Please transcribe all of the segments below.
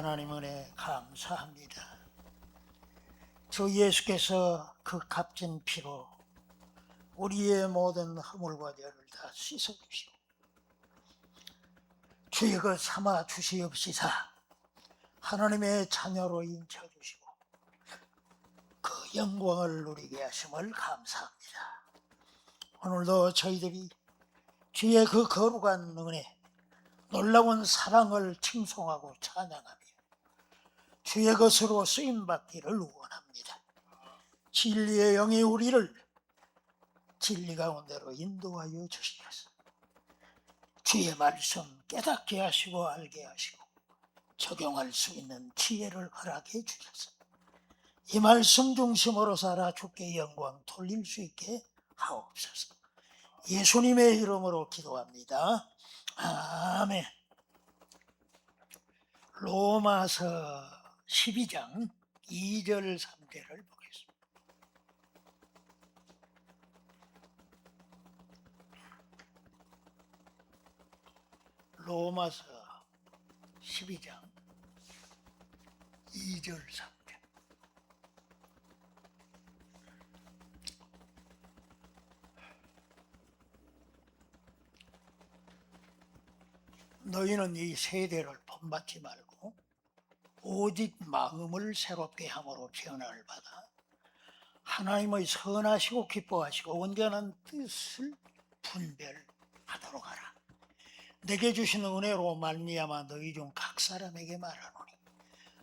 하나님 은혜 감사합니다. 주 예수께서 그 값진 피로 우리의 모든 허물과 죄를 다 씻어주시고 주의 그 삼아 주시옵시사 하나님의 자녀로 인쳐주시고 그 영광을 누리게 하심을 감사합니다. 오늘도 저희들이 주의 그 거룩한 은혜, 놀라운 사랑을 칭송하고 찬양하며 주의 것으로 쓰임받기를 원합니다. 진리의 영이 우리를 진리 가운데로 인도하여 주시옵소서. 주의 말씀 깨닫게 하시고 알게 하시고 적용할 수 있는 지혜를 허락해 주셔서 이 말씀 중심으로 살아 주께 영광 돌릴 수 있게 하옵소서. 예수님의 이름으로 기도합니다. 아멘. 로마서 12장 2절 3절을 보겠습니다. 로마서 12장 2절 3절. 너희는 이 세대를 본받지 말고 오직 마음을 새롭게 함으로 변화를 받아 하나님의 선하시고 기뻐하시고 온전한 뜻을 분별하도록 하라. 내게 주신 은혜로 말미암아 너희 중 각 사람에게 말하노니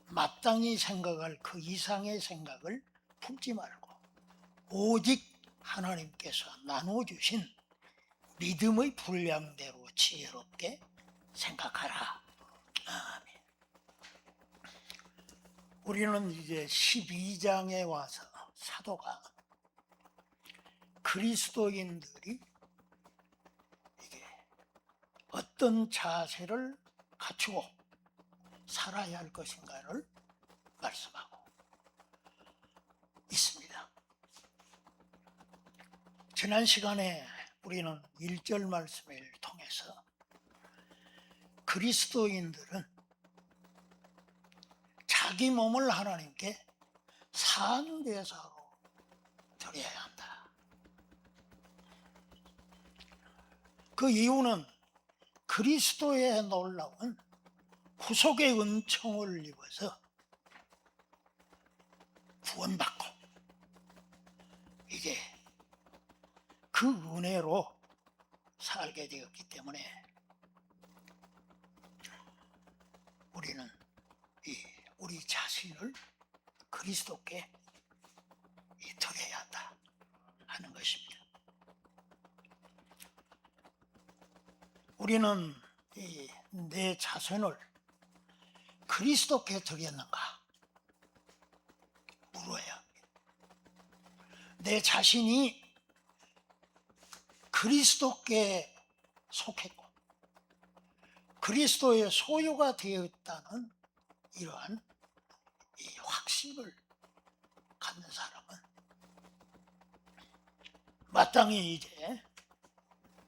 마땅히 생각할 그 이상의 생각을 품지 말고 오직 하나님께서 나눠주신 믿음의 분량대로 지혜롭게 생각하라. 아멘. 우리는 이제 12장에 와서 사도가 그리스도인들이 이게 어떤 자세를 갖추고 살아야 할 것인가를 말씀하고 있습니다. 지난 시간에 우리는 1절 말씀을 통해서 그리스도인들은 자기 몸을 하나님께 산제사로 드려야 한다. 그 이유는 그리스도의 놀라운 구속의 은총을 입어서 구원받고 이제 그 은혜로 살게 되었기 때문에 우리는 우리 자신을 그리스도께 드려야 한다 하는 것입니다. 우리는 내 자신을 그리스도께 드렸는가 물어야 합니다. 내 자신이 그리스도께 속했고 그리스도의 소유가 되었다는 이러한 이 확신을 갖는 사람은 마땅히 이제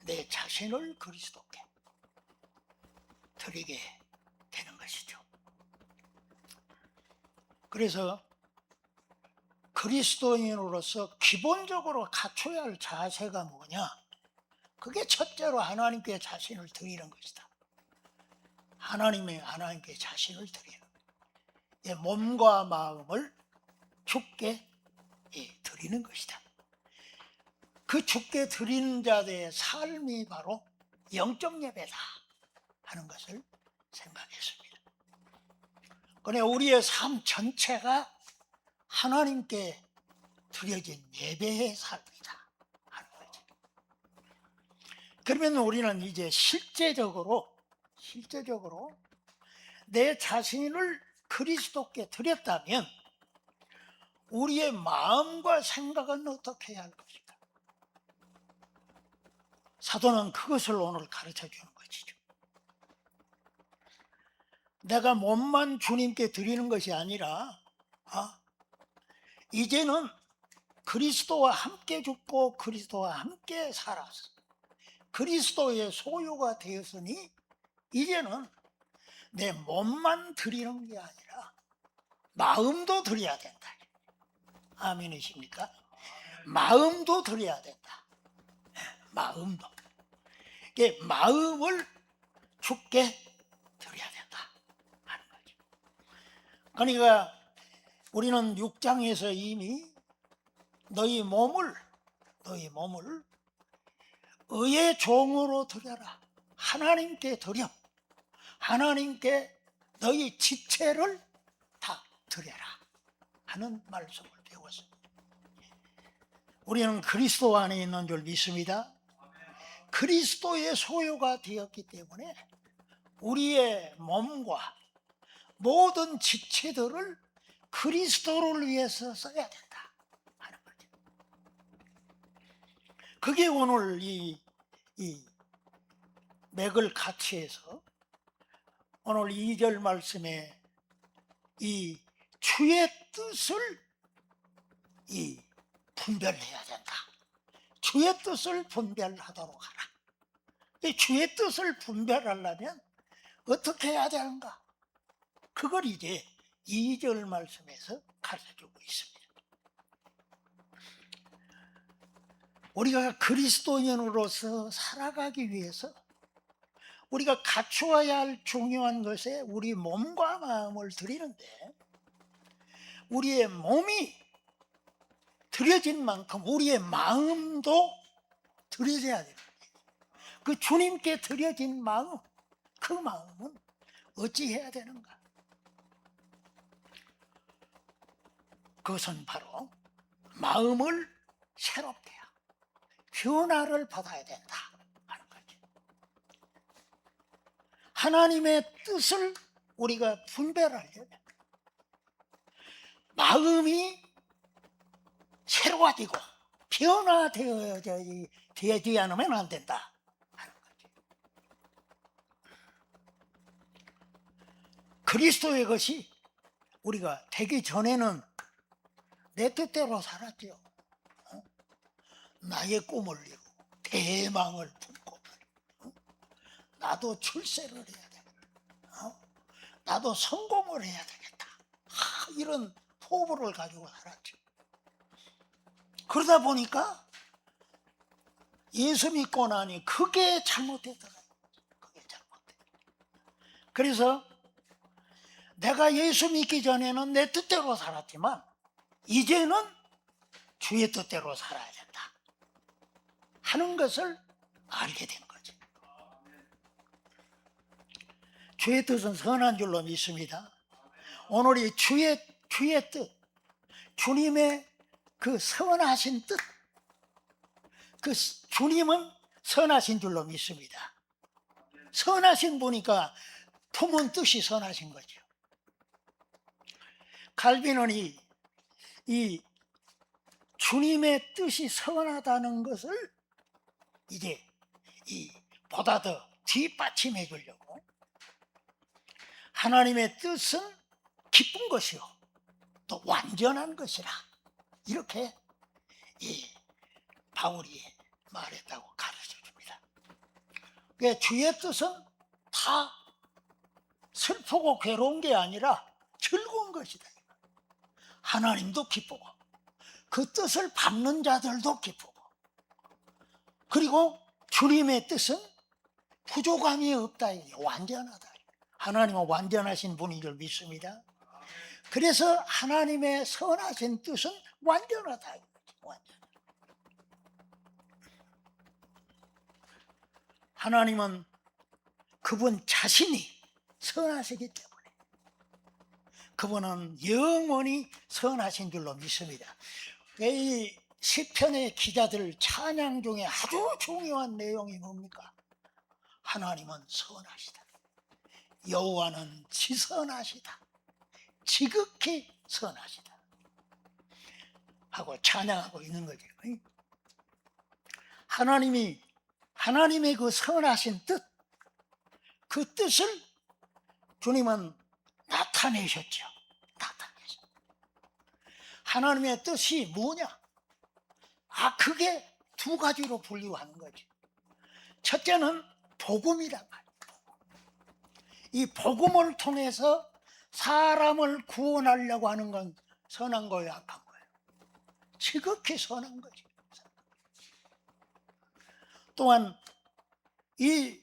내 자신을 그리스도께 드리게 되는 것이죠. 그래서 그리스도인으로서 기본적으로 갖춰야 할 자세가 뭐냐? 그게 첫째로 하나님께 자신을 드리는 것이다. 하나님께 자신을 드리는 거예요. 몸과 마음을 주께 드리는 것이다. 그 주께 드리는 자들의 삶이 바로 영적 예배다 하는 것을 생각했습니다. 그런데 우리의 삶 전체가 하나님께 드려진 예배의 삶이다 하는 거죠. 그러면 우리는 이제 실제적으로 내 자신을 그리스도께 드렸다면 우리의 마음과 생각은 어떻게 해야 할 것인가? 사도는 그것을 오늘 가르쳐 주는 것이죠. 내가 몸만 주님께 드리는 것이 아니라 이제는 그리스도와 함께 죽고 그리스도와 함께 살아서 그리스도의 소유가 되었으니 이제는 내 몸만 드리는 게 아니라 마음도 드려야 된다. 아멘이십니까? 마음도 드려야 된다. 마음도. 이게 마음을 주께 드려야 된다 하는 거죠. 그러니까 우리는 6장에서 이미 너희 몸을 의의 종으로 드려라. 하나님께 드려. 하나님께 너희 지체를 다 드려라 하는 말씀을 배웠습니다. 우리는 그리스도 안에 있는 줄 믿습니다. 그리스도의 소유가 되었기 때문에 우리의 몸과 모든 지체들을 그리스도를 위해서 써야 된다 하는 거죠. 그게 오늘 이 맥을 같이 해서 오늘 2절 말씀에 이 주의 뜻을 분별해야 된다. 주의 뜻을 분별하도록 하라. 이 주의 뜻을 분별하려면 어떻게 해야 되는가? 그걸 이제 2절 말씀에서 가르쳐주고 있습니다. 우리가 그리스도인으로서 살아가기 위해서 우리가 갖추어야 할 중요한 것에 우리 몸과 마음을 드리는데, 우리의 몸이 드려진 만큼 우리의 마음도 드려져야 됩니다. 그 주님께 드려진 마음, 그 마음은 어찌해야 되는가? 그것은 바로 마음을 새롭게 변화를 받아야 된다 하는 거죠. 하나님의 뜻을 우리가 분별하려면 마음이 새로워지고 변화되어지 않으면 안 된다 하는 거죠. 그리스도의 것이 우리가 되기 전에는 내 뜻대로 살았죠. 나의 꿈을 이루고 대망을 품고 나도 출세를 해야 되겠다. 나도 성공을 해야 되겠다. 이런 포부를 가지고 살았죠. 그러다 보니까 예수 믿고 나니 그게 잘못됐더라고요. 그게 잘못됐. 그래서 내가 예수 믿기 전에는 내 뜻대로 살았지만 이제는 주의 뜻대로 살아야 된다 하는 것을 알게 된 거죠. 주의 뜻은 선한 줄로 믿습니다. 오늘 이 주의 뜻, 주님의 그 선하신 뜻, 그 주님은 선하신 줄로 믿습니다. 선하신 분이니까 품은 뜻이 선하신 거죠. 갈비는 이 주님의 뜻이 선하다는 것을 이제 보다 더 뒷받침해 주려고, 하나님의 뜻은 기쁜 것이요 또 완전한 것이라, 이렇게 바울이 말했다고 가르쳐 줍니다. 그러니까 주의 뜻은 다 슬프고 괴로운 게 아니라 즐거운 것이다. 하나님도 기쁘고 그 뜻을 밟는 자들도 기쁘고, 그리고 주님의 뜻은 부족함이 없다. 완전하다. 하나님은 완전하신 분인 줄 믿습니다. 그래서 하나님의 선하신 뜻은 완전하다. 하나님은 그분 자신이 선하시기 때문에 그분은 영원히 선하신 줄로 믿습니다. 이 시편의 기자들 찬양 중에 아주 중요한 내용이 뭡니까? 하나님은 선하시다. 여호와는 지선하시다. 지극히 선하시다 하고 찬양하고 있는 거죠. 하나님의 그 선하신 뜻, 그 뜻을 주님은 나타내셨죠. 하나님의 뜻이 뭐냐? 그게 두 가지로 분류하는 거죠. 첫째는 복음이란 말이에요. 이 복음을 통해서 사람을 구원하려고 하는 건 선한 거예요, 악한 거예요? 지극히 선한 거지. 또한 이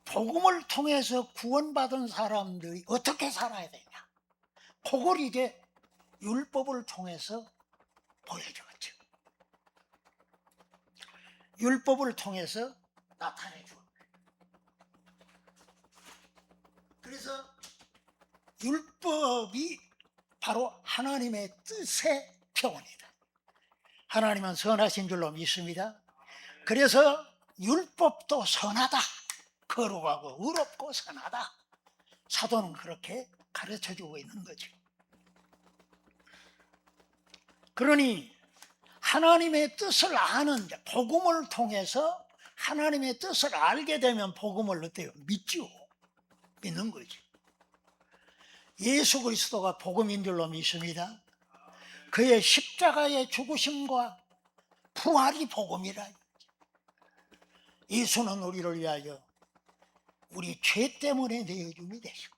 복음을 통해서 구원받은 사람들이 어떻게 살아야 되냐, 그걸 이제 율법을 통해서 보여주었죠. 율법을 통해서 나타내 주었어요. 그래서 율법이 바로 하나님의 뜻의 표현이다. 하나님은 선하신 줄로 믿습니다. 그래서 율법도 선하다, 거룩하고 의롭고 선하다, 사도는 그렇게 가르쳐주고 있는 거죠. 그러니 하나님의 뜻을 아는, 복음을 통해서 하나님의 뜻을 알게 되면 복음을 어때요? 믿죠. 믿는 거지. 예수 그리스도가 복음인 줄로 믿습니다. 그의 십자가의 죽으심과 부활이 복음이라. 예수는 우리를 위하여 우리 죄 때문에 내어줌이 되시고,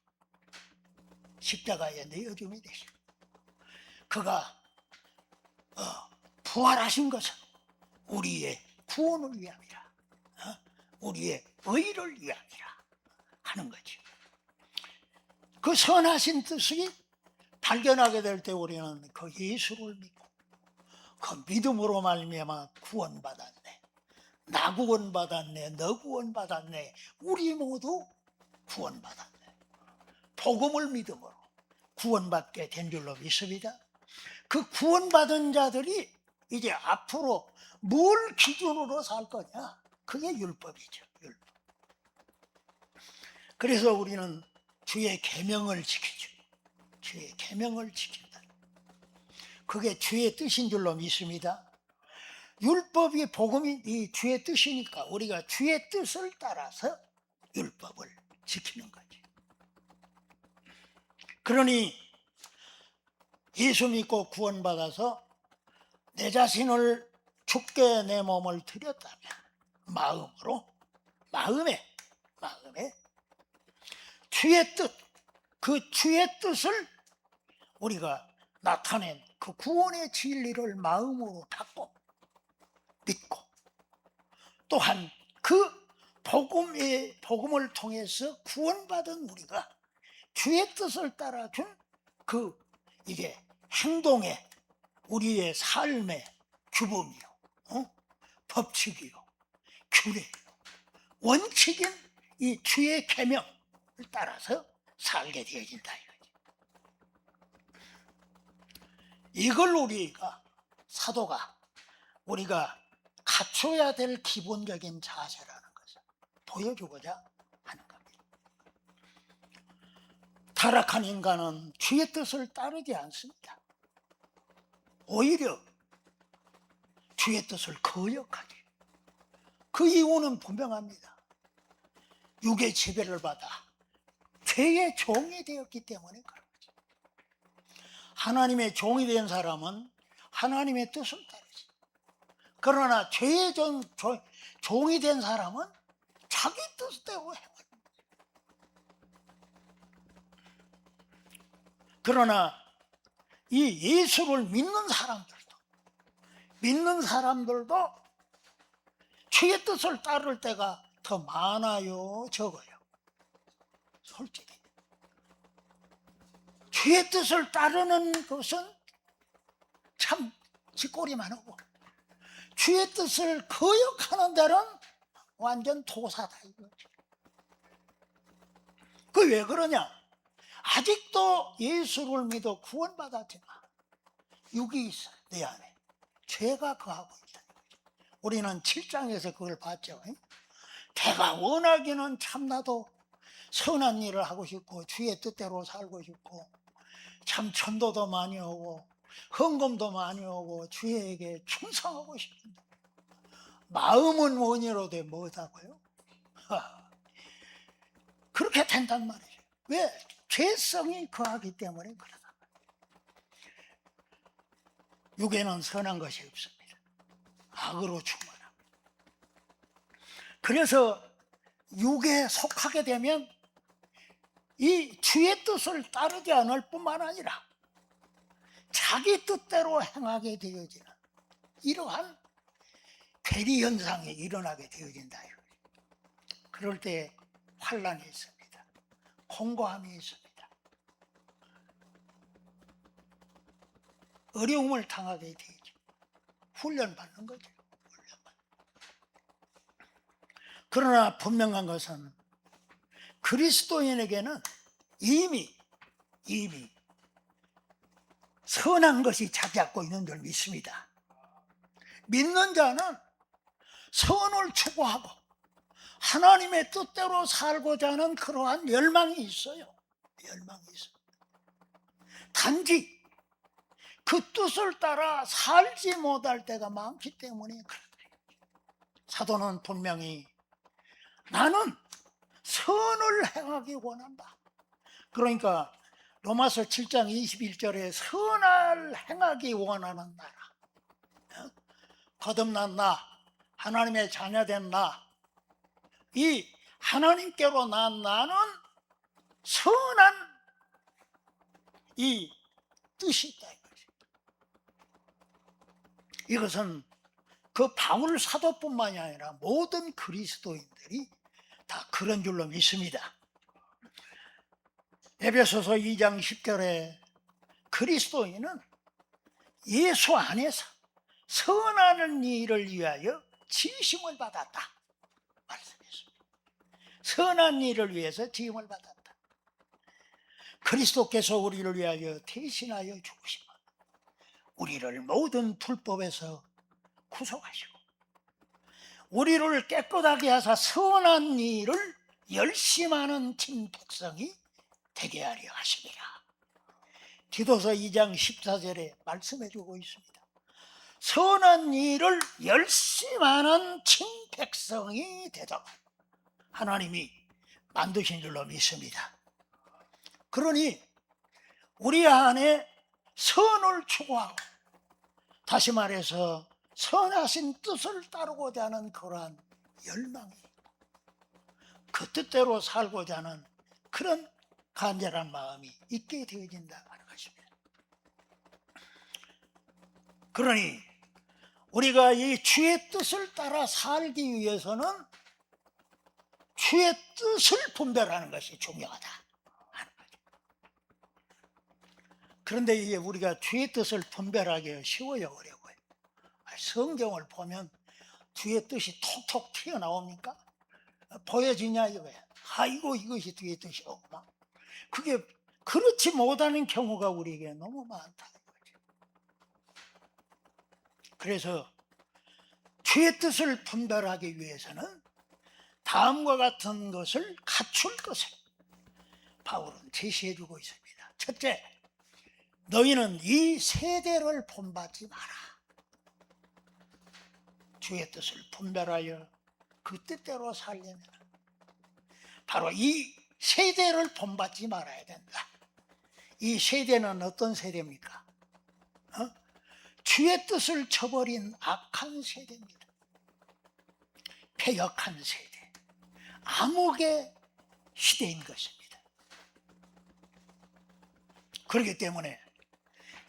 십자가에 내어줌이 되시고, 그가 부활하신 것은 우리의 구원을 위함이라, 우리의 의를 위함이라 하는 거죠. 그 선하신 뜻이 발견하게 될 때 우리는 그 예수를 믿고 그 믿음으로 말미암아 구원받았네, 나 구원받았네, 너 구원받았네, 우리 모두 구원받았네. 복음을 믿음으로 구원받게 된 줄로 믿습니다. 그 구원받은 자들이 이제 앞으로 뭘 기준으로 살 거냐, 그게 율법이죠. 율법. 그래서 우리는 주의 계명을 지키죠. 주의 계명을 지킨다. 그게 주의 뜻인 줄로 믿습니다. 율법이 복음이 이 주의 뜻이니까 우리가 주의 뜻을 따라서 율법을 지키는 거지. 그러니 예수 믿고 구원받아서 내 자신을 죽게 내 몸을 드렸다면 마음에 주의 뜻, 그 주의 뜻을 우리가 나타낸 그 구원의 진리를 마음으로 받고 믿고, 또한 그 복음을 통해서 구원받은 우리가 주의 뜻을 따라준 그 이게 행동의 우리의 삶의 규범이요, 법칙이요, 규례요, 원칙인 이 주의 계명을 따라서 살게 되어진다 이거지. 이걸 우리가 사도가 우리가 갖춰야 될 기본적인 자세라는 것을 보여주고자 하는 겁니다. 타락한 인간은 주의 뜻을 따르지 않습니다. 오히려 주의 뜻을 거역하지. 그 이유는 분명합니다. 육의 지배를 받아 죄의 종이 되었기 때문에 그런 거죠. 하나님의 종이 된 사람은 하나님의 뜻을 따르지. 그러나 죄의 종이 된 사람은 자기 뜻대로 행합니다. 그러나 이 예수를 믿는 사람들도 주의 뜻을 따를 때가 더 많아요, 적어요? 솔직히 주의 뜻을 따르는 것은 참 쥐꼬리만 하고, 주의 뜻을 거역하는 데는 완전 도사다 이거지. 그 왜 그러냐? 아직도 예수를 믿어 구원받았지만 육이 있어, 내 안에 죄가 거하고 있다. 우리는 7장에서 그걸 봤죠. 내가 원하기는 참나도 선한 일을 하고 싶고 주의 뜻대로 살고 싶고 참 전도도 많이 하고 헌금도 많이 하고 주에게 충성하고 싶은데 마음은 원이로되 못하고요. 그렇게 된단 말이죠. 왜? 죄성이 거하기 때문에 그러다. 육에는 선한 것이 없습니다. 악으로 충만합니다. 그래서 육에 속하게 되면 이 주의 뜻을 따르지 않을 뿐만 아니라 자기 뜻대로 행하게 되어지는 이러한 괴리 현상이 일어나게 되어진다. 그럴 때 환난이 있습니다. 공고함이 있습니다. 어려움을 당하게 되죠. 훈련받는 거죠. 그러나 분명한 것은 그리스도인에게는 이미 선한 것이 차지하고 있는 줄 믿습니다. 믿는 자는 선을 추구하고 하나님의 뜻대로 살고자 하는 그러한 열망이 있어요. 열망이 있어요. 단지 그 뜻을 따라 살지 못할 때가 많기 때문에 그렇다. 사도는 분명히 나는 선을 행하기 원한다. 그러니까 로마서 7장 21절에 선을 행하기 원하는 나라, 거듭난 나, 하나님의 자녀된 나, 이 하나님께로 난 나는 선한 이 뜻이 있다. 이것은 그 바울 사도뿐만이 아니라 모든 그리스도인들이 다 그런 줄로 믿습니다. 에베소서 2장 10절에 그리스도인은 예수 안에서 선하는 일을 위하여 지으심을 받았다 말씀했습니다. 선한 일을 위해서 지음을 받았다. 그리스도께서 우리를 위하여 대신하여 죽으시고 우리를 모든 불법에서 구속하시고 우리를 깨끗하게 하사 선한 일을 열심하는 친 백성이 되게 하려 하심이라. 디도서 2장 14절에 말씀해 주고 있습니다. 선한 일을 열심하는 친 백성이 되도록 하나님이 만드신 줄로 믿습니다. 그러니 우리 안에 선을 추구하고 다시 말해서 선하신 뜻을 따르고자 하는 그러한 열망이 있고 그 뜻대로 살고자 하는 그런 간절한 마음이 있게 되어진다 하는 것입니다. 그러니 우리가 이 주의 뜻을 따라 살기 위해서는 주의 뜻을 분별하는 것이 중요하다 하는 거죠. 그런데 이게 우리가 주의 뜻을 분별하기 쉬워요, 어려워요? 성경을 보면 주의 뜻이 톡톡 튀어나옵니까? 보여지냐 이거야. 아이고 이것이 주의 뜻이었구나. 그게 그렇지 못하는 경우가 우리에게 너무 많다는 거죠. 그래서 주의 뜻을 분별하기 위해서는 다음과 같은 것을 갖출 것을 바울은 제시해 주고 있습니다. 첫째, 너희는 이 세대를 본받지 마라. 주의 뜻을 분별하여 그 뜻대로 살려면 바로 이 세대를 본받지 말아야 된다. 이 세대는 어떤 세대입니까? 주의 뜻을 저버린 악한 세대입니다. 패역한 세대, 암흑의 시대인 것입니다. 그렇기 때문에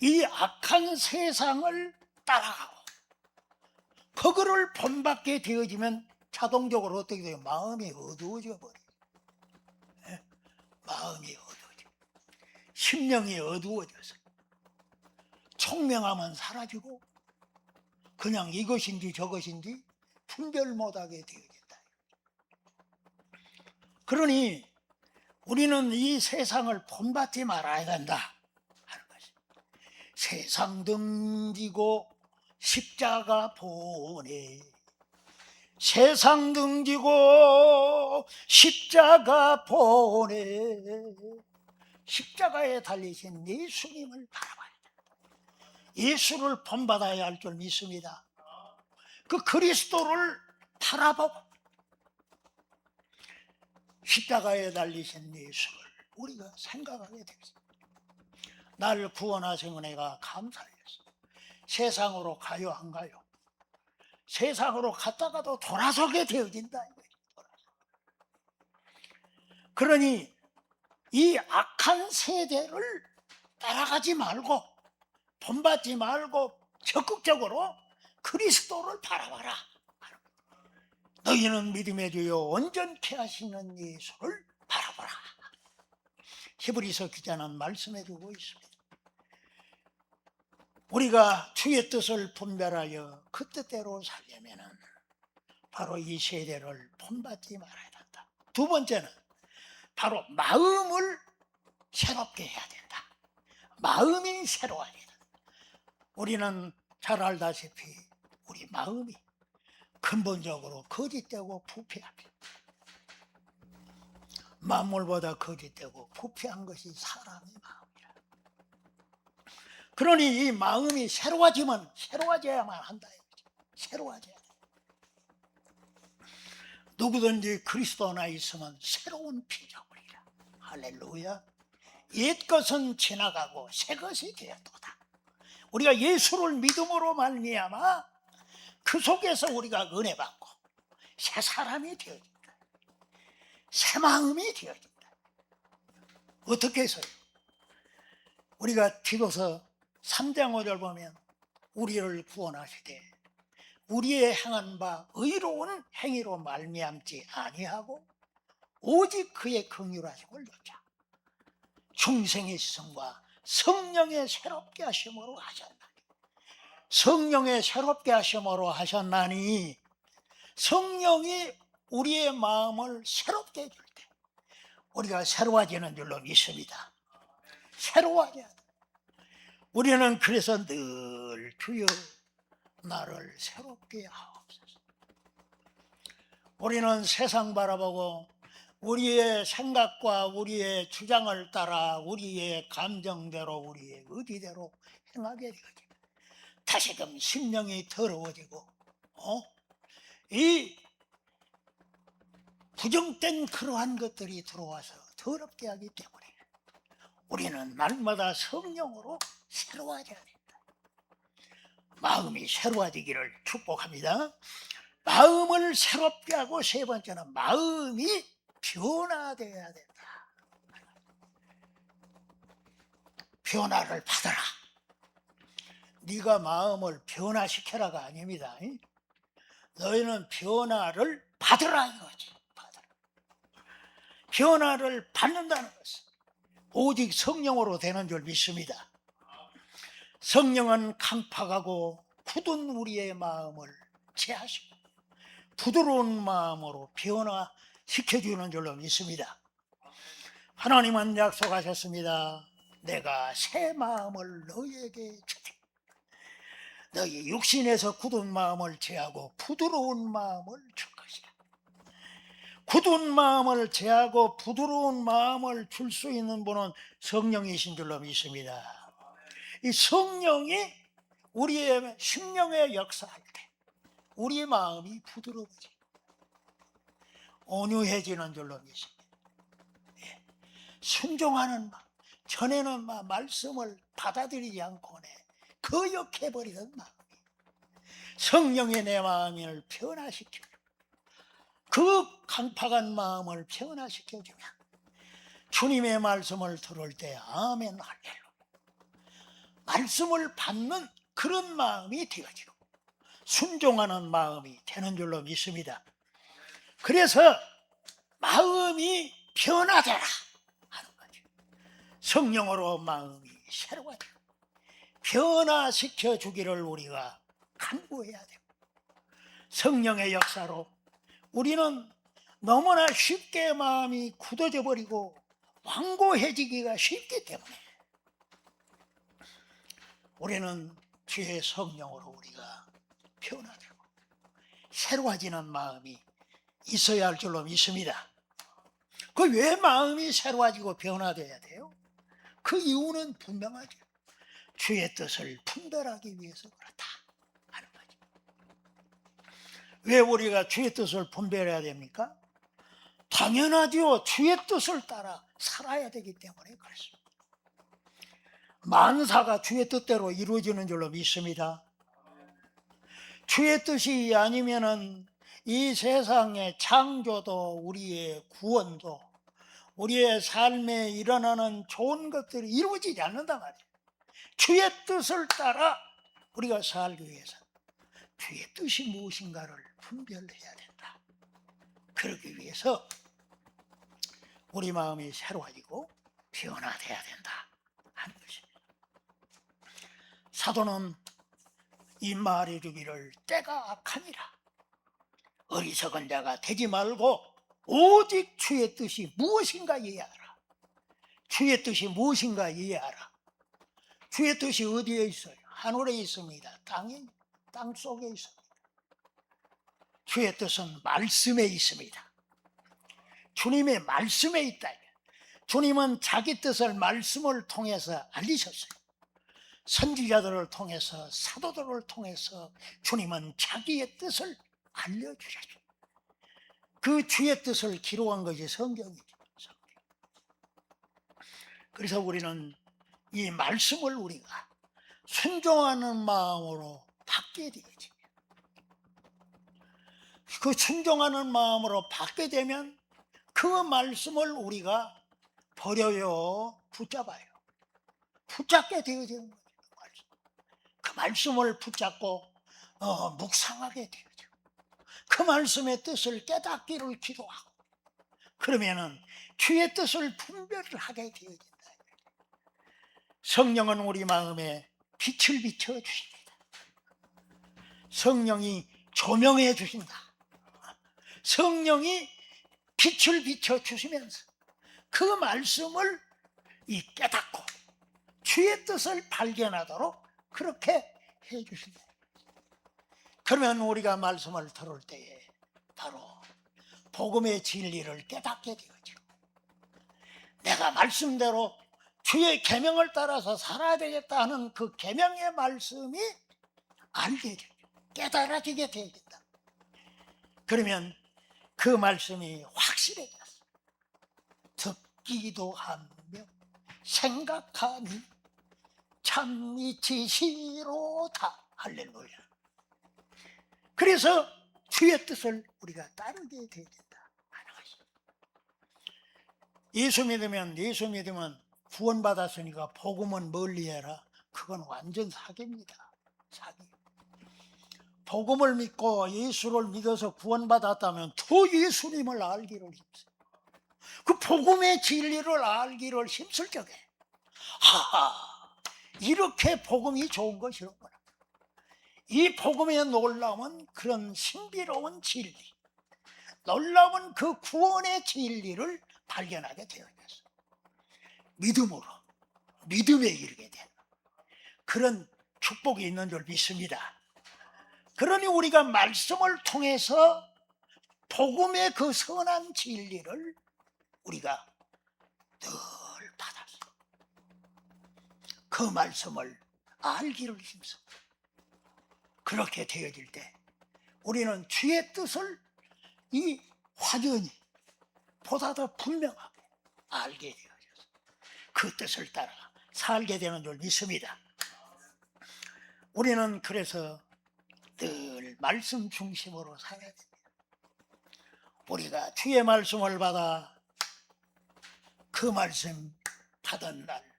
이 악한 세상을 따라가고 그거를 본받게 되어지면 자동적으로 어떻게 돼요? 마음이 어두워져 버려요. 마음이 어두워져, 심령이 어두워져서 총명함은 사라지고 그냥 이것인지 저것인지 분별 못하게 되어진다. 그러니 우리는 이 세상을 본받지 말아야 된다 하는 것이. 세상 등지고 십자가 보내, 세상 등지고 십자가 보내. 십자가에 달리신 예수님을 바라봐야 돼. 예수를 본받아야 할 줄 믿습니다. 그 그리스도를 바라보고 십자가에 달리신 예수를 우리가 생각하게 되겠습니다. 나를 구원하신 은혜가 감사해서 세상으로 가요 안 가요? 세상으로 갔다가도 돌아서게 되어진다. 그러니 이 악한 세대를 따라가지 말고 본받지 말고 적극적으로 그리스도를 바라봐라. 너희는 믿음의 주요 온전케 하시는 예수를 바라보라. 히브리서 기자는 말씀해 주고 있습니다. 우리가 주의 뜻을 분별하여 그 뜻대로 살려면 바로 이 세대를 본받지 말아야 된다. 두 번째는 바로 마음을 새롭게 해야 된다. 마음이 새로워야 된다. 우리는 잘 알다시피 우리 마음이 근본적으로 거짓되고 부패합니다. 만물보다 거짓되고 부패한 것이 사람의 마음이라. 그러니 이 마음이 새로워져야만 한다. 새로워져야 돼. 누구든지 그리스도 안에 있으면 새로운 피조물이라. 할렐루야. 옛것은 지나가고 새것이 되었도다. 우리가 예수를 믿음으로 말미암아 그 속에서 우리가 은혜 받고 새 사람이 되어진다. 새 마음이 되어진다. 어떻게 해서요? 우리가 디도서 3장 5절 보면 우리를 구원하시되 우리의 행한 바 의로운 행위로 말미암지 아니하고 오직 그의 긍휼하심을 쫓아 중생의 시선과 성령의 새롭게 하심으로 하셨나니. 성령의 새롭게 하심으로 하셨나니 성령이 우리의 마음을 새롭게 해줄 때 우리가 새로워지는 줄로 믿습니다. 새로워져야 돼. 우리는 그래서 늘 주여 나를 새롭게 하옵소서. 우리는 세상 바라보고 우리의 생각과 우리의 주장을 따라 우리의 감정대로 우리의 의지대로 행하게 되어집니다. 다시금 심령이 더러워지고 이 부정된 그러한 것들이 들어와서 더럽게 하기 때문에 우리는 날마다 성령으로 새로워져야 된다. 마음이 새로워지기를 축복합니다. 마음을 새롭게 하고 세 번째는 마음이 변화되어야 된다. 변화를 받아라. 네가 마음을 변화시켜라가 아닙니다. 너희는 변화를 받으라 이거지. 받으라. 변화를 받는다는 것은 오직 성령으로 되는 줄 믿습니다. 성령은 강팍하고 굳은 우리의 마음을 제하시고 부드러운 마음으로 변화시켜주는 줄로 믿습니다. 하나님은 약속하셨습니다. 내가 새 마음을 너희에게 주리. 너희 육신에서 굳은 마음을 제하고 부드러운 마음을 줄 것이다. 굳은 마음을 제하고 부드러운 마음을 줄 수 있는 분은 성령이신 줄로 믿습니다. 이 성령이 우리의 심령에 역사할 때 우리의 마음이 부드러워지 온유해지는 줄로 믿습니다. 순종하는 마음. 전에는 말씀을 받아들이지 않고 거역해버리던 마음이 성령의 내 마음을 변화시켜주고 그 강팍한 마음을 변화시켜주면 주님의 말씀을 들을 때 아멘 할렐루야 말씀을 받는 그런 마음이 되어지고 순종하는 마음이 되는 줄로 믿습니다. 그래서 마음이 변화되라 하는 거죠. 성령으로 마음이 새로워지고 변화시켜 주기를 우리가 간구해야 되고 성령의 역사로 우리는 너무나 쉽게 마음이 굳어져 버리고 완고해지기가 쉽기 때문에 우리는 주의 성령으로 우리가 변화되고 새로워지는 마음이 있어야 할 줄로 믿습니다. 그 왜 마음이 새로워지고 변화돼야 돼요? 그 이유는 분명하죠. 주의 뜻을 분별하기 위해서 그렇다 하는 거죠. 왜 우리가 주의 뜻을 분별해야 됩니까? 당연하죠. 주의 뜻을 따라 살아야 되기 때문에 그렇습니다. 만사가 주의 뜻대로 이루어지는 줄로 믿습니다. 주의 뜻이 아니면은 이 세상의 창조도 우리의 구원도 우리의 삶에 일어나는 좋은 것들이 이루어지지 않는단 말이에요. 주의 뜻을 따라 우리가 살기 위해서 주의 뜻이 무엇인가를 분별해야 된다. 그러기 위해서 우리 마음이 새로워지고 변화돼야 된다 하는 것입니다. 사도는 이 말해 주기를 때가 악하니라. 어리석은 자가 되지 말고 오직 주의 뜻이 무엇인가 이해하라. 주의 뜻이 무엇인가 이해하라. 주의 뜻이 어디에 있어요? 하늘에 있습니다. 땅 속에 있습니다. 주의 뜻은 말씀에 있습니다. 주님의 말씀에 있다. 주님은 자기 뜻을 말씀을 통해서 알리셨어요. 선지자들을 통해서, 사도들을 통해서 주님은 자기의 뜻을 알려주셨어요. 그 주의 뜻을 기록한 것이 성경이죠. 성경. 그래서 우리는 이 말씀을 우리가 순종하는 마음으로 받게 되죠. 그 순종하는 마음으로 받게 되면 그 말씀을 우리가 버려요, 붙잡아요. 붙잡게 되어지는 거죠. 그 말씀을 붙잡고 묵상하게 되죠. 그 말씀의 뜻을 깨닫기를 기도하고, 그러면은 주의 뜻을 분별을 하게 되어진다. 성령은 우리 마음에 빛을 비춰 주십니다. 성령이 조명해 주신다. 성령이 빛을 비춰 주시면서 그 말씀을 깨닫고 주의 뜻을 발견하도록 그렇게 해 주신다. 그러면 우리가 말씀을 들을 때에 바로 복음의 진리를 깨닫게 되죠. 내가 말씀대로 주의 계명을 따라서 살아야 되겠다 하는 그 계명의 말씀이 알게 되죠. 깨달아지게 되야 된다. 그러면 그 말씀이 확실해졌어. 듣기도 하며 생각하니 참 이치시로다. 할렐루야. 그래서 주의 뜻을 우리가 따르게 되야 된다 하는 것입니다. 예수 믿으면 구원받았으니까 복음은 멀리해라. 그건 완전 사기입니다. 사기. 복음을 믿고 예수를 믿어서 구원받았다면 더 예수님을 알기를 힘써요. 그 복음의 진리를 알기를 힘쓸 적에 하하, 이렇게 복음이 좋은 것이로구나. 이 복음의 놀라운 그런 신비로운 진리, 놀라운 그 구원의 진리를 발견하게 되었어요. 믿음으로, 믿음에 이르게 된 그런 축복이 있는 줄 믿습니다. 그러니 우리가 말씀을 통해서 복음의 그 선한 진리를 우리가 늘 받아서 그 말씀을 알기를 힘써. 그렇게 되어질 때 우리는 주의 뜻을 이 확연히 보다 더 분명하게 알게 되어져서 그 뜻을 따라 살게 되는 줄 믿습니다. 우리는 그래서 늘 말씀 중심으로 살아야 됩니다. 우리가 주의 말씀을 받아 그 말씀 받은 날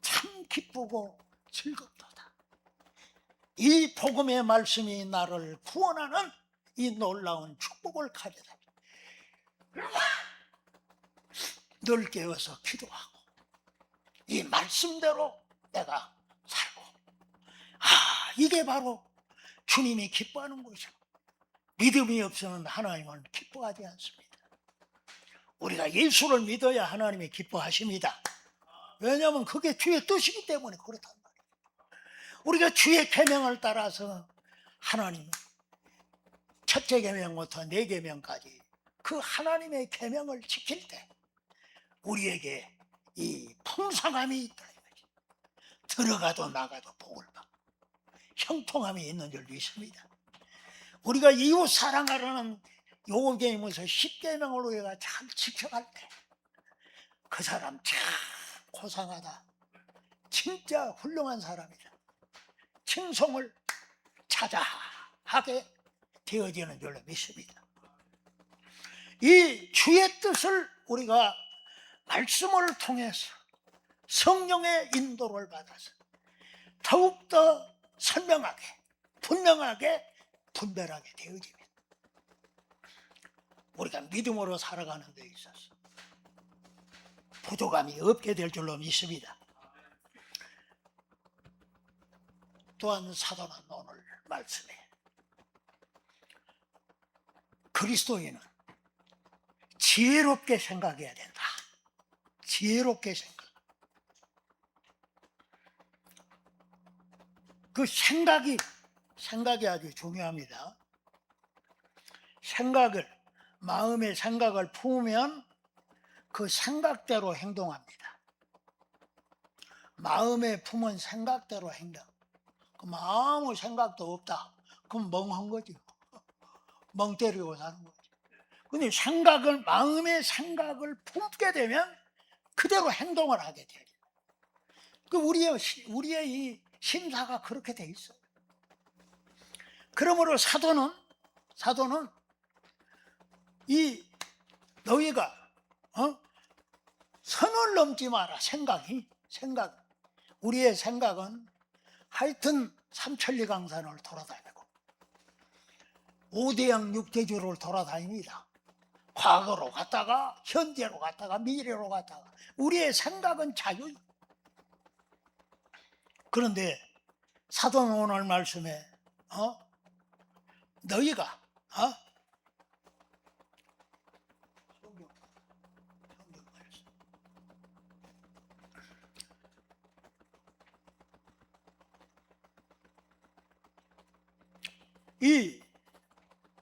참 기쁘고 즐겁도다. 이 복음의 말씀이 나를 구원하는 이 놀라운 축복을 가져다 늘 깨어서 기도하고 이 말씀대로 내가 살고, 이게 바로 주님이 기뻐하는 것이고, 믿음이 없으면 하나님은 기뻐하지 않습니다. 우리가 예수를 믿어야 하나님이 기뻐하십니다. 왜냐하면 그게 주의 뜻이기 때문에 그렇단 말이에요. 우리가 주의 계명을 따라서 하나님은 첫째 계명부터 네 계명까지 그 하나님의 계명을 지킬 때 우리에게 이 풍성함이 있다. 들어가도 나가도 복을 받고 형통함이 있는 줄 믿습니다. 우리가 이웃 사랑하라는 요계명에서 10계명을 우리가 잘 지켜갈 때 그 사람 참 고상하다, 진짜 훌륭한 사람이다, 칭송을 자자하게 되어지는 줄로 믿습니다. 이 주의 뜻을 우리가 말씀을 통해서 성령의 인도를 받아서 더욱더 선명하게, 분명하게, 분별하게 되어집니다. 우리가 믿음으로 살아가는 데 있어서 부족함이 없게 될 줄로 믿습니다. 또한 사도는 오늘 말씀에 그리스도인은 지혜롭게 생각해야 된다. 지혜롭게 생각. 그 생각이 아주 중요합니다. 마음의 생각을 품으면 그 생각대로 행동합니다. 마음에 품은 생각대로 행동. 그럼 아무 생각도 없다. 그럼 멍한 거지. 멍 때리고 사는 거지. 근데 마음의 생각을 품게 되면 그대로 행동을 하게 돼요. 그 우리의 이 심사가 그렇게 돼 있어요. 그러므로 사도는 너희가 선을 넘지 마라. 우리의 생각은 하여튼 삼천리강산을 돌아다니고 5대양 6대주를 돌아다닙니다. 과거로 갔다가 현재로 갔다가 미래로 갔다가 우리의 생각은 자유. 그런데 사도는 오늘 말씀에 너희가 이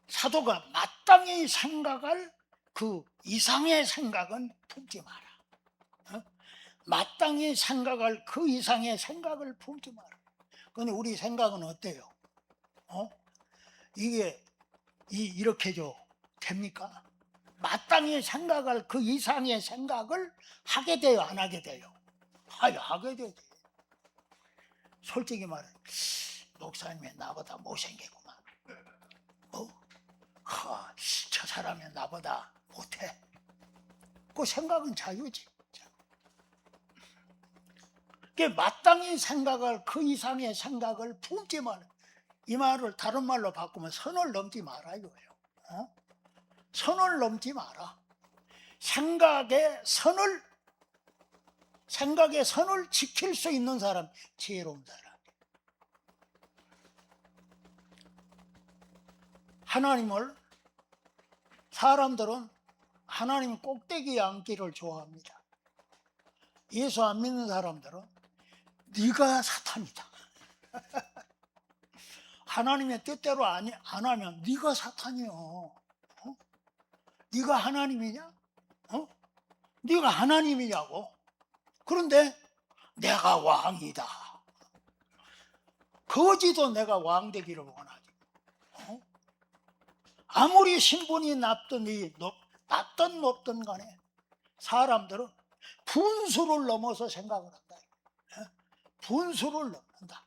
사도가 마땅히 생각할 그 이상의 생각은 품지 마라. 마땅히 생각할 그 이상의 생각을 품지 마라. 그런데 우리 생각은 어때요? 이게 이렇게 됩니까? 마땅히 생각할 그 이상의 생각을 하게 돼요, 안 하게 돼요? 하게 되지. 솔직히 말해, 목사님이 나보다 못생기구만. 저 사람이 나보다 못해. 그 생각은 자유지. 마땅히 생각할 그 이상의 생각을 품지 마라. 이 말을 다른 말로 바꾸면 선을 넘지 말아요. 선을 넘지 마라. 생각의 선을 지킬 수 있는 사람, 지혜로운 사람. 사람들은 하나님 꼭대기에 앉기를 좋아합니다. 예수 안 믿는 사람들은 네가 사탄이다. 하나님의 뜻대로 안 하면 네가 사탄이요. 네가 하나님이냐? 네가 하나님이냐고. 그런데 내가 왕이다. 거지도 내가 왕 되기를 원하지. 아무리 신분이 낮든 높든 간에 사람들은 분수를 넘어서 생각을 한다. 분수를 넘는다.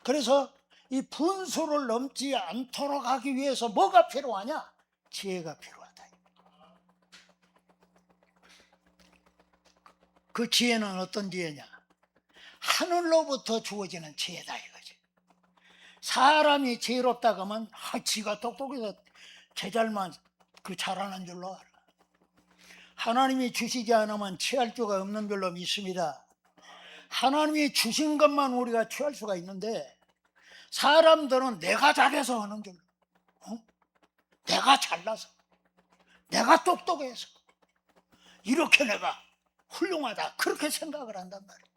그래서 이 분수를 넘지 않도록 하기 위해서 뭐가 필요하냐? 지혜가 필요하다. 그 지혜는 어떤 지혜냐? 하늘로부터 주어지는 지혜다 이거지. 사람이 지혜롭다 그러면 지가 똑똑해서 제잘만 잘하는 줄로 알아. 하나님이 주시지 않으면 취할 수가 없는 줄로 믿습니다. 하나님이 주신 것만 우리가 취할 수가 있는데 사람들은 내가 잘해서 하는 줄로, 내가 잘나서, 내가 똑똑해서 이렇게 내가 훌륭하다 그렇게 생각을 한단 말이에요.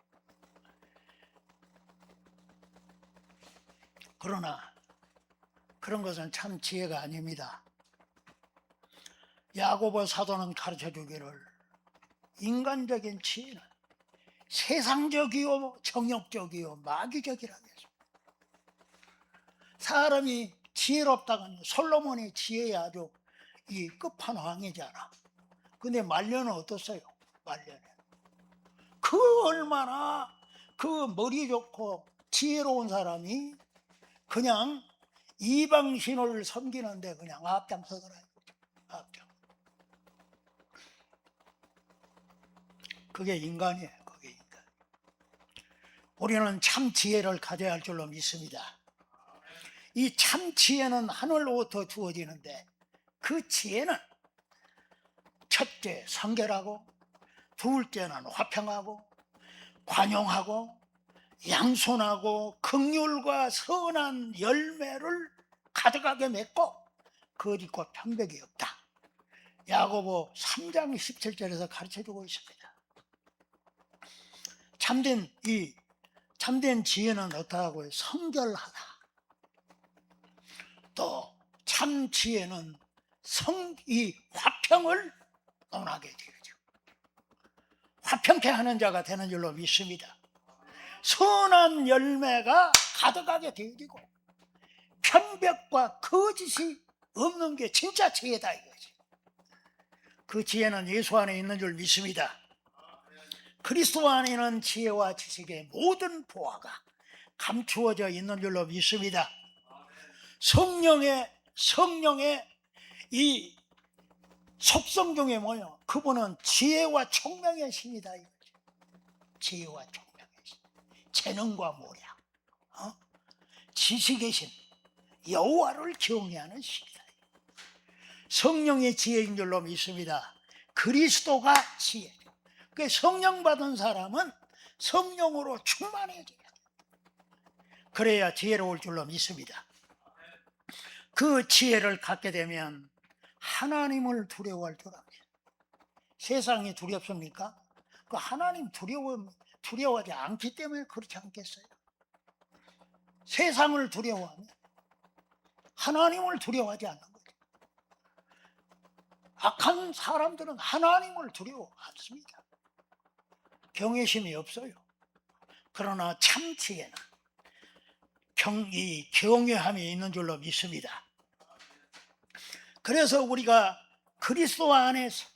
그러나 그런 것은 참 지혜가 아닙니다. 야고보 사도는 가르쳐 주기를 인간적인 지혜는 세상적이요 정욕적이요 마귀적이라고 했습니다. 사람이 지혜롭다고는 솔로몬의 지혜에 아주 이 끝판왕이잖아. 근데 말년은 어떻어요? 말년에 얼마나 머리 좋고 지혜로운 사람이 그냥 이방신을 섬기는데 그냥 앞장서더라. 앞장. 그게 인간이에요. 그게 인간. 우리는 참 지혜를 가져야 할 줄로 믿습니다. 이 참 지혜는 하늘로부터 주어지는데 그 지혜는 첫째 성결하고, 둘째는 화평하고, 관용하고, 양손하고, 긍휼과 선한 열매를 가득하게 맺고 거짓과 편백이 없다. 야고보 3장 17절에서 가르쳐주고 있습니다. 참된 지혜는 어떠하고요? 성결하다. 또 참 지혜는 이 화평을 논하게 되죠. 화평케 하는 자가 되는 줄로 믿습니다. 선한 열매가 가득하게 되어지고 편벽과 거짓이 없는 게 진짜 지혜다 이거지. 그 지혜는 예수 안에 있는 줄 믿습니다. 그리스도 안에는 지혜와 지식의 모든 보화가 감추어져 있는 줄로 믿습니다. 성령의 이 속성 중에 뭐요? 그분은 지혜와 총명의 신이다 이거지. 지혜와 총명의 신, 재능과 모략, 지식의 신, 여호와를 경외하는 신이다. 성령의 지혜인 줄로 믿습니다. 그리스도가 지혜. 그 성령 받은 사람은 성령으로 충만해져야 돼. 그래야 지혜로울 줄로 믿습니다. 그 지혜를 갖게 되면 하나님을 두려워할 줄 압니다. 세상이 두렵습니까? 그 하나님 두려워하지 않기 때문에 그렇지 않겠어요? 세상을 두려워하면 하나님을 두려워하지 않는 거죠. 악한 사람들은 하나님을 두려워 않습니다. 경외심이 없어요. 그러나 참 지혜는 경외함이 있는 줄로 믿습니다. 그래서 우리가 그리스도 안에서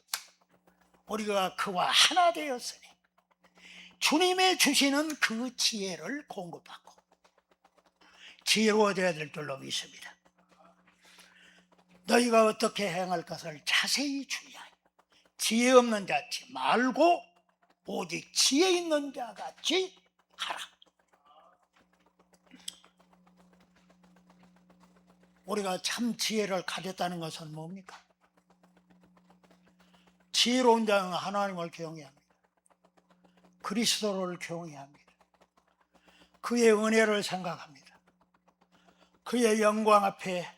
우리가 그와 하나 되었으니 주님의 주시는 그 지혜를 공급받고 지혜로워져야 될 줄로 믿습니다. 너희가 어떻게 행할 것을 자세히 주의하여 지혜 없는 자같이 말고 오직 지혜 있는 자같이 하라. 우리가 참 지혜를 가졌다는 것은 뭡니까? 지혜로운 자는 하나님을 경외합니다. 그리스도를 경외합니다. 그의 은혜를 생각합니다. 그의 영광 앞에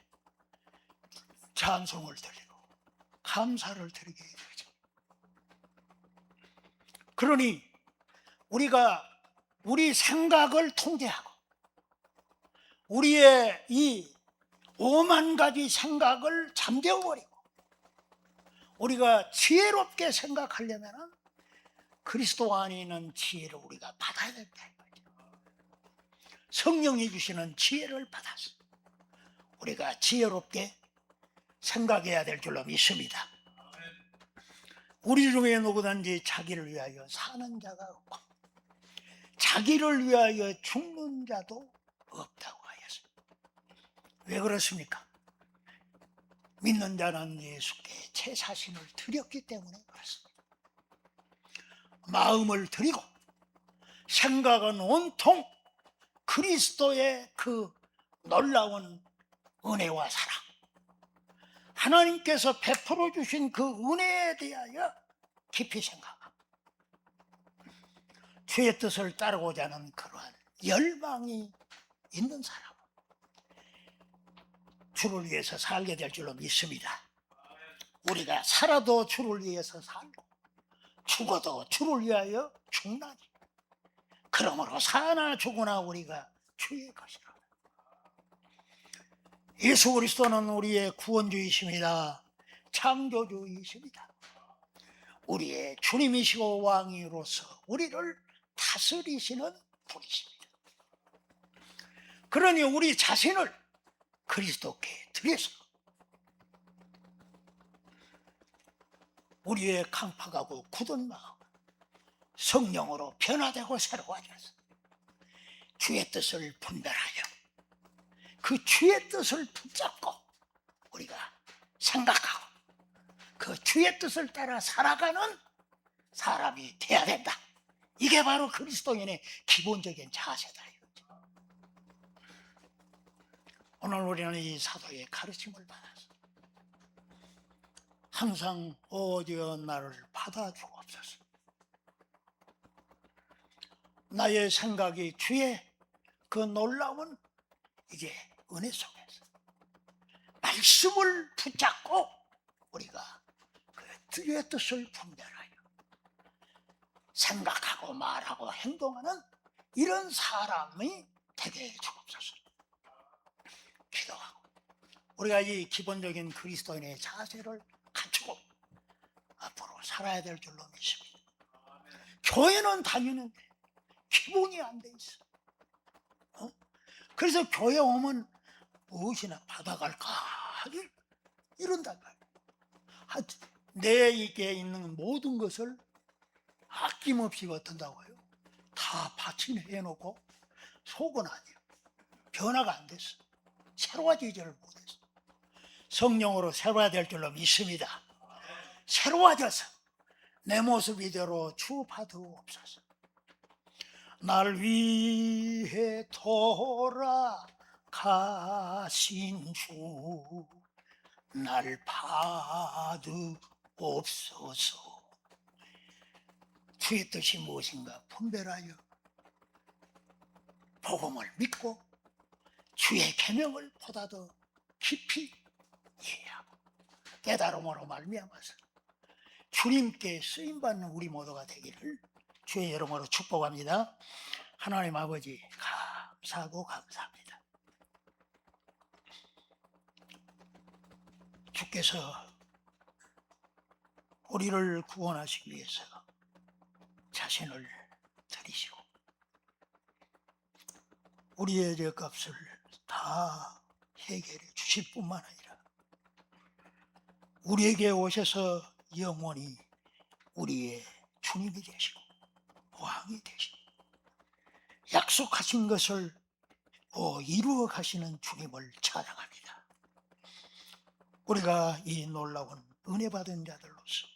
찬송을 드리고 감사를 드리게 되죠. 그러니 우리가 우리 생각을 통제하고 우리의 이 5만 가지 생각을 잠재워버리고 우리가 지혜롭게 생각하려면 그리스도 안에 있는 지혜를 우리가 받아야 된다는 거죠. 성령이 주시는 지혜를 받아서 우리가 지혜롭게 생각해야 될 줄로 믿습니다. 우리 중에 누구든지 자기를 위하여 사는 자가 없고 자기를 위하여 죽는 자도 없다고 하였습니다. 왜 그렇습니까? 믿는 자는 예수께 제 자신을 드렸기 때문에 그렇습니다. 마음을 드리고 생각은 온통 그리스도의 그 놀라운 은혜와 사랑, 하나님께서 베풀어 주신 그 은혜에 대하여 깊이 생각하고 주의 뜻을 따르고자 하는 그러한 열망이 있는 사람은 주를 위해서 살게 될 줄로 믿습니다. 우리가 살아도 주를 위해서 살고 죽어도 주를 위하여 죽나니 그러므로 사나 죽으나 우리가 주의 것이라. 예수 그리스도는 우리의 구원주이십니다. 창조주이십니다. 우리의 주님이시고 왕이로서 우리를 다스리시는 분이십니다. 그러니 우리 자신을 그리스도께 드려서 우리의 강팍하고 굳은 마음 성령으로 변화되고 새로워져서 주의 뜻을 분별하여 그 주의 뜻을 붙잡고 우리가 생각하고 그 주의 뜻을 따라 살아가는 사람이 돼야 된다. 이게 바로 그리스도인의 기본적인 자세다. 오늘 우리는 이 사도의 가르침을 받아서 항상 오직 나를 받아주옵소서. 나의 생각이 주의 그 놀라운 이게 은혜 속에서 말씀을 붙잡고 우리가 그 주의 뜻을 분별하여 생각하고 말하고 행동하는 이런 사람이 되게 해 주옵소서. 기도하고 우리가 이 기본적인 그리스도인의 자세를 갖추고 앞으로 살아야 될 줄로 믿습니다. 교회는 다니는데 기본이 안 돼 있어. 그래서 교회 오면 무엇이나 받아갈까 이런단 말이에요. 내게 있는 모든 것을 아낌없이 어떤다고요? 다 바친해놓고 속은 아니에요. 변화가 안 됐어. 새로워지지를 못했어. 성령으로 새로워야 될 줄로 믿습니다. 새로워져서 내 모습 이대로 주받으옵소서. 날 위해 돌아가신 주 날 받으옵소서. 주의 뜻이 무엇인가 분별하여 복음을 믿고 주의 계명을 보다 더 깊이 이해하고 깨달음으로 말미암아서 주님께 쓰임받는 우리 모두가 되기를 주의 이름으로 축복합니다. 하나님 아버지 감사하고 감사합니다. 주께서 우리를 구원하시기 위해서 자신을 드리시고 우리의 죄값을 다 해결해 주실 뿐만 아니라 우리에게 오셔서 영원히 우리의 주님이 되시고 왕이 되시고 약속하신 것을 이루어 가시는 주님을 찬양합니다. 우리가 이 놀라운 은혜 받은 자들로서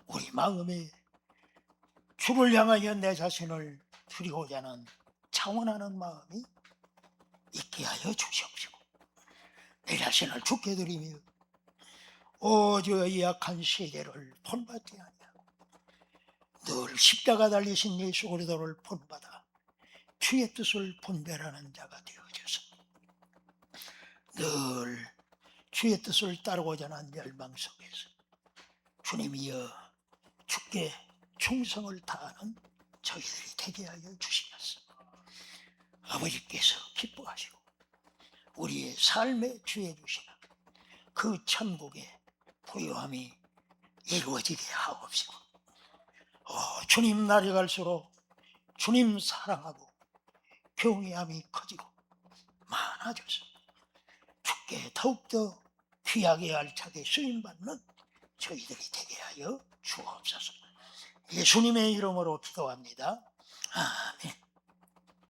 우리 마음에 주를 향하여 내 자신을 드리고자 하는 차원하는 마음이 있게 하여 주시옵시고 내 자신을 주께 드리며 이 약한 세대를 본받지 아니하고 늘 십자가 달리신 예수 그리스도를 본받아 주의 뜻을 분별하는 자가 되어져서 늘 주의 뜻을 따르고자 하는 열망 속에서 주님이여 주께 충성을 다하는 저희들이 되게 하여 주시옵소서. 아버지께서 기뻐하시고 우리의 삶에 주해 주시는 그 천국의 부요함이 이루어지게 하옵시고 주님 날이 갈수록 주님 사랑하고 경외함이 커지고 많아져서 주께 더욱더 귀하게 알차게 쓰임받는 저희들이 되게 하여 주옵소서. 예수님의 이름으로 기도합니다. 아멘.